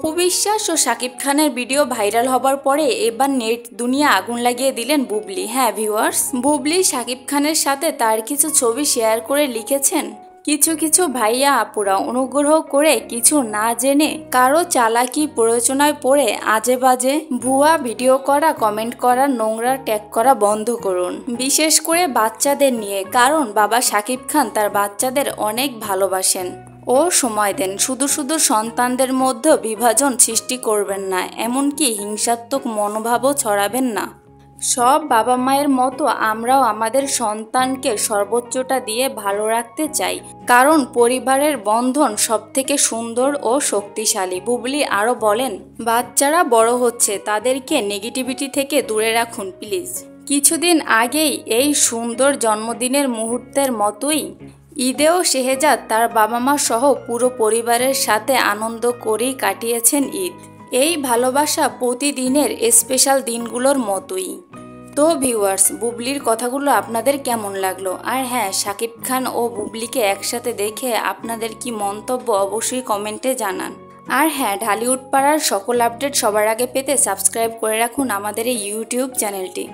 অপু বিশ্বাস ও শাকিব খানের video viral হবার পরে এবার নেট দুনিয়া আগুন লাগিয়ে দিলেন বুবলি। হ্যাঁ ভিউয়ার্স, বুবলি শাকিব খানের সাথে তার কিছু ছবি শেয়ার করে লিখেছেন, কিছু কিছু ভাইয়া আপুরা অনুগ্রহ করে কিছু না জেনে কারো চালাকি প্ররোচনায় পড়ে আজে বাজে ভুয়া ভিডিও করা, কমেন্ট করা, নোংরা ট্যাগ করা বন্ধ করুন, বিশেষ করে বাচ্চাদের নিয়ে। কারণ বাবা শাকিব খান তার বাচ্চাদের অনেক ভালোবাসেন ও সময় দেন। শুধু শুধু সন্তানদের মধ্যে বিভাজন সৃষ্টি করবেন না, এমনকি হিংসাত্মক মনোভাবও ছড়াবেন না। সব বাবা মায়ের মতো আমরাও আমাদের সন্তানকে সর্বোচ্চটা দিয়ে ভালো রাখতে চাই, কারণ পরিবারের বন্ধন সবথেকে সুন্দর ও শক্তিশালী। বুবলি আরও বলেন, বাচ্চারা বড় হচ্ছে, তাদেরকে নেগেটিভিটি থেকে দূরে রাখুন প্লিজ। কিছুদিন আগেই এই সুন্দর জন্মদিনের মুহূর্তের মতোই ঈদেও শেহজাদ তার বাবা মা সহ পুরো পরিবারের সাথে আনন্দ করেই কাটিয়েছেন ঈদ। এই ভালোবাসা প্রতিদিনের স্পেশাল দিনগুলোর মতোই। তো ভিউয়ার্স, বুবলির কথাগুলো আপনাদের কেমন লাগলো? আর হ্যাঁ, শাকিব খান ও বুবলিকে একসাথে দেখে আপনাদের কি মন্তব্য অবশ্যই কমেন্টে জানান। আর হ্যাঁ, ঢালিউড পাড়ার সকল আপডেট সবার আগে পেতে সাবস্ক্রাইব করে রাখুন আমাদের এই ইউটিউব চ্যানেলটি।